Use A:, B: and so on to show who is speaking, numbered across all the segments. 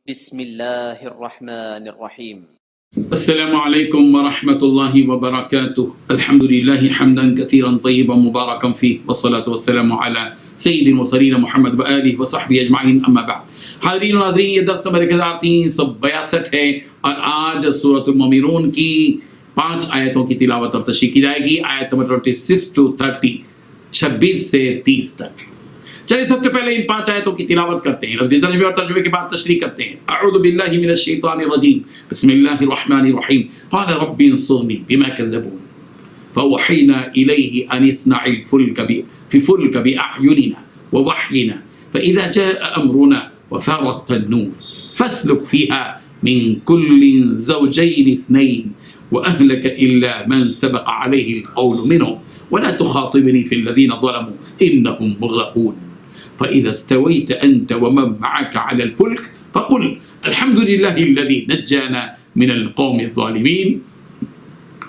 A: بسم اللہ الرحمن الرحیم۔
B: السلام علیکم ورحمۃ اللہ وبرکاتہ۔ الحمد للہ حمدا کثیرا طیبا مبارکا فیہ والصلاة والسلام علی سید المرسلین محمد وآلہ وصحبہ اجمعین، اما بعد۔ حاضرین و ناظرین، یہ درس نمبر 1362 ہے اور آج سورۃ المؤمنون کی 5 آیتوں کی تلاوت اور تشریح کی جائے گی، آیت نمبر 26 to 30، 26 سے 30 تک۔ چلیے سب سے پہلے ان 5 آیتوں کی تلاوت کرتے ہیں، لفظی ترجمے اور ترجمے کے بعد تشریح کرتے ہیں۔ اعوذ باللہ من الشیطان الرجیم، بسم اللہ الرحمن الرحیم۔ قال رب انصرنی بما کذبون فأوحینا الیہ ان اصنع الفلک بأعیننا ووحینا فإذا جاء امرنا وفارت النور فاسلک فیها من كل زوجین اثنین وأهلك إلا من سبق عليه القول منهم ولا تخاطبني في الذين ظلموا إنهم مغرقون فإذا استويت أنت ومن معك على الفلك فقل الحمد لله الذي نجانا من القوم الظالمين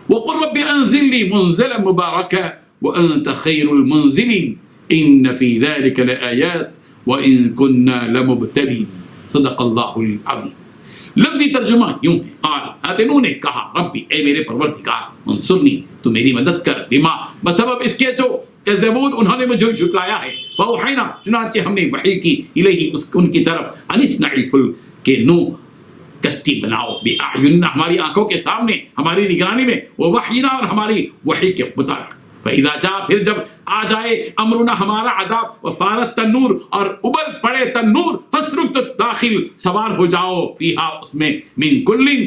B: وقل رب أنزلني منزلا مباركا وأنت خير المنزلين إن في ذلك لآيات وإن كنا لمبتلين صدق الله العظيم۔ لفظی ترجمہ یوں ہے، قال انہوں نے کہا ربی، اے میرے پروردگار، انصرنی، تو میری مدد کر، بما، بسبب اس کے جو کذبون، انہوں نے مجھے جھٹلایا ہے، فاوحینا، چنانچہ ہم نے وحی کی، الیہ، ان کی طرف، ان اصنع الفلک، کہ نو کشتی بناؤ، بأعیننا، ہماری آنکھوں کے سامنے، ہماری نگرانی میں، ووحینا، اور ہماری وحی کے مطابق، فإذا جاء، پھر جب آ جائے، امرنا، ہمارا عذاب، وفارت تنور، اور ابل پڑے تنور، فاسلک، تو داخل سوار ہو جاؤ، فیہا، اس میں، من کلن،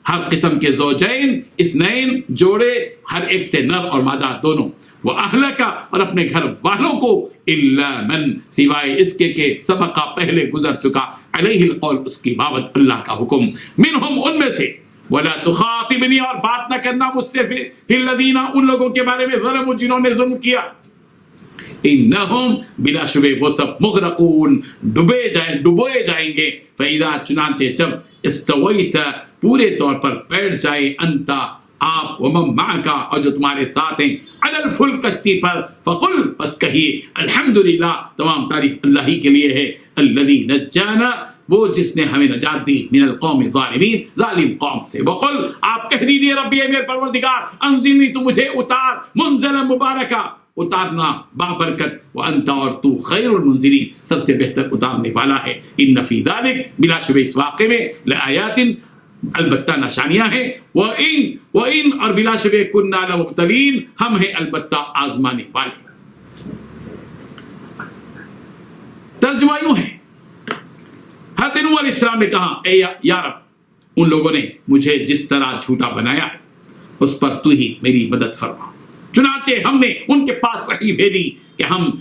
B: ہر قسم کے زوجین، اثنین، جوڑے، ہر ایک سے نر اور مادہ دونوں، وَأَهْلَكَ، اور اپنے گھر والوں کو، إِلَّا مَن، سوائے اس کے کہ سبقہ، پہلے گزر چکا، علیہ القول، اس کی بابت اللہ کا حکم، منہم، ان میں سے، وَلَا تُخَاطِبْنِي، اور بات نہ کرنا مجھ سے، فِي الَّذِينَ، ان لوگوں کے بارے میں، ظلموا، جنہوں نے ظلم کیا، إِنَّهُمْ، بلا شبہ وہ سب، مغرقون، ڈبوئے جائیں گے، فَإِذَا، چنانچہ جب، استویت، پورے طور پر بیٹھ جائے، انتا، آپ، ومن معک، اور جو تمہارے ساتھ ہیں، علی الفلک، کشتی پر، فقل، بس کہیے، الحمدللہ، تمام تعریف اللہ ہی کے لیے ہے، الذی نجانا، وہ جس نے ہمیں نجات دی، من القوم الظالمین، ظالم قوم سے، وقل، آپ کہہ دیجئے، ربی، اے میرے پروردگار، انزلنی، تو مجھے اتار، منزلا مبارکا، اتارنا بابرکت، وانت، اور تو، خیر المنزلین، سب سے بہتر اتارنے والا ہے، ان فی ذلک، بلا شبہ اس واقعے میں، لآیات، البتہ نشانیاں ہیں، وَإِن، اور بلا شبہ، كُنَّا لَمُبْتَلِينَ، ہم ہیں البتہ آزمانے والے۔ ترجمہ یوں ہے، حضرت نوح علیہ السلام نے کہا، اے یا رب، ان لوگوں نے مجھے جس طرح جھوٹا بنایا ہے، اس پر تو ہی میری مدد فرما۔ چنانچہ ہم نے ان کے پاس وحی بھیجی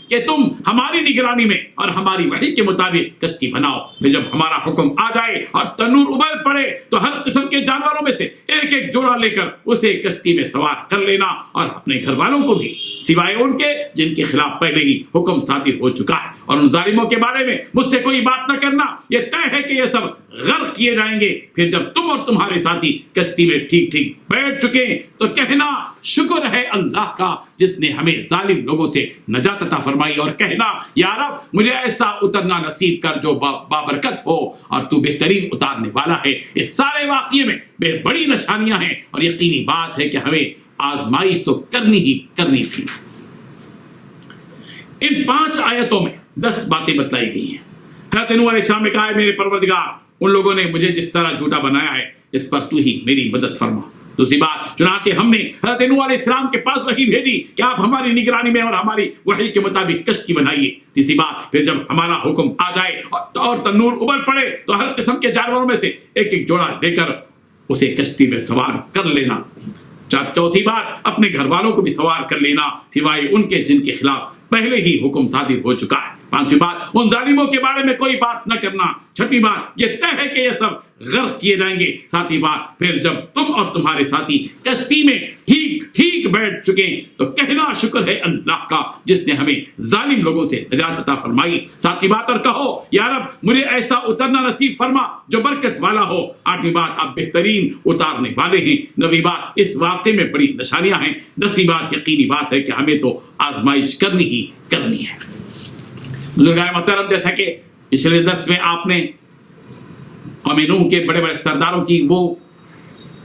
B: کہ تم ہماری نگرانی میں اور ہماری وحی کے مطابق کشتی بناؤ، پھر جب ہمارا حکم آ جائے اور تنور ابل پڑے تو ہر قسم کے جانوروں میں سے ایک ایک جوڑا لے کر اسے کشتی میں سوار کر لینا، اور اپنے گھر والوں کو بھی، سوائے ان کے جن کے خلاف پہلے ہی حکم صادر ہو چکا ہے، اور ان ظالموں کے بارے میں مجھ سے کوئی بات نہ کرنا، یہ طے ہے کہ یہ سب غرق کیے جائیں گے، پھر جب تم اور تمہارے ساتھی کشتی میں ٹھیک ٹھیک بیٹھ چکے تو کہنا، شکر ہے اللہ کا جس نے ہمیں ظالم لوگوں سے نجات عطا فرمائی، اور کہنا، یا رب، مجھے ایسا اترنا نصیب کر جو بابرکت ہو، اور تو بہترین اتارنے والا ہے۔ اس سارے واقعے میں بے بڑی نشانیاں ہیں، اور یقینی بات ہے کہ ہمیں آزمائش تو کرنی ہی کرنی تھی۔ ان 5 آیتوں میں 10 باتیں بتلائی گئی ہیں۔ حضرت نوح علیہ السلام نے کہا، میرے پروردگار، ان لوگوں نے مجھے جس طرح جھوٹا بنایا ہے، اس پر تو ہی میری مدد فرما۔ دوسری بات، چنانچہ ہم نے حضرت نوح علیہ السلام کے پاس وحی بھیجی کہ آپ ہماری نگرانی میں اور ہماری وحی کے مطابق کشتی بنائیے۔ تیسری بات، پھر جب ہمارا حکم آ جائے اور تنور ابل پڑے تو ہر قسم کے جانوروں میں سے ایک ایک جوڑا لے کر اسے کشتی میں سوار کر لینا۔ چوتھی بات، اپنے گھر والوں کو بھی سوار کر لینا، سوائے ان کے جن کے خلاف پہلے ہی حکم صادر ہو چکا ہے۔ پانچویں بات، ان ظالموں کے بارے میں کوئی بات نہ کرنا۔ چھٹی بات، یہ طے ہے کہ یہ سب غرق کیے جائیں گے۔ ساتھی بات، پھر جب تم اور تمہارے ساتھی کشتی میں ٹھیک بیٹھ چکے تو کہنا، شکر ہے اللہ کا جس نے ہمیں ظالم لوگوں سے نجات عطا فرمائی۔ ساتھی بات، اور کہو، یا رب، مجھے ایسا اترنا نصیب فرما جو برکت والا ہو۔ آٹھویں بات، آپ بہترین اتارنے والے ہیں۔ نویں بات، اس واقعے میں بڑی نشانیاں ہیں۔ 10ویں بات، یقینی بات ہے کہ ہمیں تو آزمائش کرنی ہی کرنی ہے۔ بزرگان محترم، جیسا کہ پچھلے درس میں آپ نے قوم نوح کے بڑے بڑے سرداروں کی وہ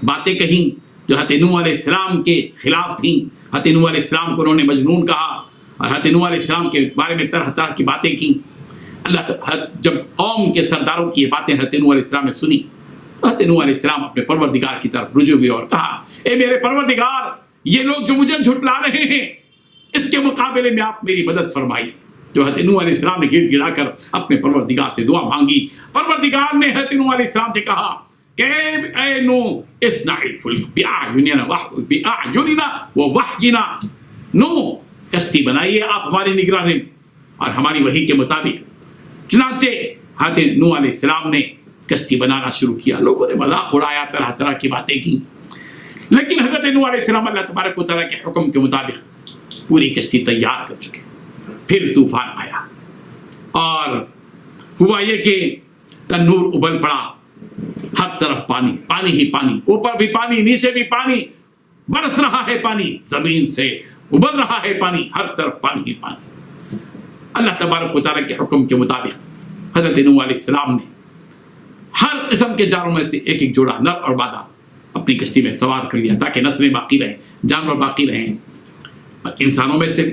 B: باتیں کہیں جو حضرت نوح علیہ السلام کے خلاف تھیں. حضرت نوح علیہ السلام کو انہوں نے مجنون کہا اور حضرت نوح علیہ السلام کے بارے میں طرح طرح کی باتیں کی. جب قوم کے سرداروں کی یہ باتیں حضرت نوح علیہ السلام نے سنی تو حضرت نوح علیہ السلام اپنے پروردگار کی طرف رجوع ہوئے اور کہا اے میرے پروردگار یہ لوگ جو مجھے جھٹلا رہے ہیں اس کے مقابلے میں آپ میری مدد فرمائیے. جو حضرت نوح علیہ السلام نے گڑ گڑا کر اپنے پروردگار سے دعا مانگی. پروردگار نے حضرت نوح علیہ السلام سے کہا کہ اے نوح اصنع الفلک بأعیننا ووحینا. نوح کشتی بنائیے آپ ہماری نگرانی میں اور ہماری وحی کے مطابق. چنانچہ حضرت نوح علیہ السلام نے کشتی بنانا شروع کیا. لوگوں نے مذاق اڑایا, طرح طرح کی باتیں کی, لیکن حضرت نوح علیہ السلام اللہ تبارک و تعالیٰ کے حکم کے مطابق پوری کشتی تیار کر چکے. پھر طوفان آیا اور ہوا یہ کہ تنور ابل پڑا, ہر طرف پانی پانی ہی پانی, اوپر بھی پانی نیچے بھی پانی, برس رہا ہے پانی, زمین سے ابل رہا ہے پانی, ہر طرف پانی ہی پانی. اللہ تبارک و تعالیٰ کے حکم کے مطابق حضرت نوح علیہ السلام نے ہر قسم کے جانوروں میں سے ایک ایک جوڑا نر اور مادہ اپنی کشتی میں سوار کر لیا تاکہ نسلیں باقی رہیں, جانور باقی رہیں. اور انسانوں میں سے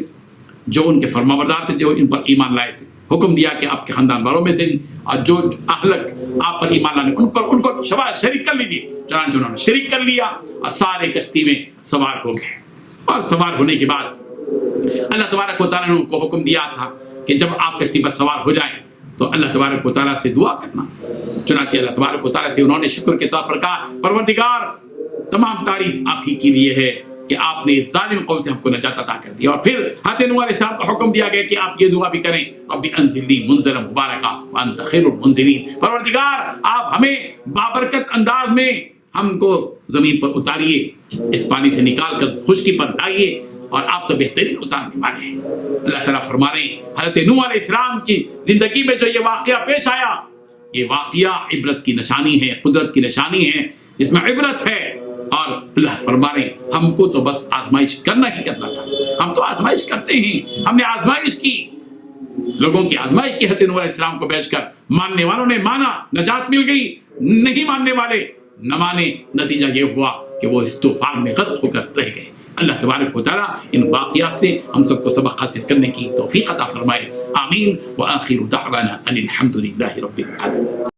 B: جو ان کے فرمانبردار تھے, جو ان پر ایمان لائے تھے, حکم دیا کہ آپ کے خاندان والوں میں سے بھی, اور جو اہلک آپ پر ایمان لانے ان کو شریک کر لیجیے. چنانچہ انہوں نے شریک کر لیا اور سارے کشتی میں سوار ہو گئے. اور سوار ہونے کے بعد اللہ تبارک و تعالیٰ نے ان کو حکم دیا تھا کہ جب آپ کشتی پر سوار ہو جائیں تو اللہ تبارک و تعالیٰ سے دعا کرنا. چنانچہ اللہ تبارک و تعالیٰ سے انہوں نے شکر کے طور پر کہا پروردگار تمام تعریف آپ ہی کے لیے ہے کہ آپ نے اس ظالم قوم سے ہم کو نجات عطا کر دی. اور پھر حضرت نوح علیہ السلام کو حکم دیا گیا کہ آپ یہ دعا بھی کریں رب انزلنی منزلا مبارکا وانت خیر المنزلین. پروردگار آپ ہمیں بابرکت انداز میں ہم کو زمین پر اتاریے, اس پانی سے نکال کر خشکی پر لائیے, اور آپ تو بہترین اتارنے والے ہیں. اللہ تعالیٰ فرما رہے ہیں حضرت نوح علیہ السلام کی زندگی میں جو یہ واقعہ پیش آیا, یہ واقعہ عبرت کی نشانی ہے, قدرت کی نشانی ہے, اس میں عبرت ہے. اور اللہ فرما رہے ہیں ہم کو تو بس آزمائش کرنا ہی کرنا تھا, ہم تو آزمائش کرتے ہیں. ہم نے آزمائش کی, لوگوں کی آزمائش کی. حضرت نوح علیہ السلام کو بیچ کر ماننے والوں نے مانا, نجات مل گئی. نہیں ماننے والے نہ مانے, نتیجہ یہ ہوا کہ وہ اس طوفان میں غرق ہو کر رہ گئے. اللہ تبارک و تعالیٰ ان واقعات سے ہم سب کو سبق حاصل کرنے کی توفیق عطا فرمائے. آمین. وآخر دعوانا ان الحمد للہ رب العالمین.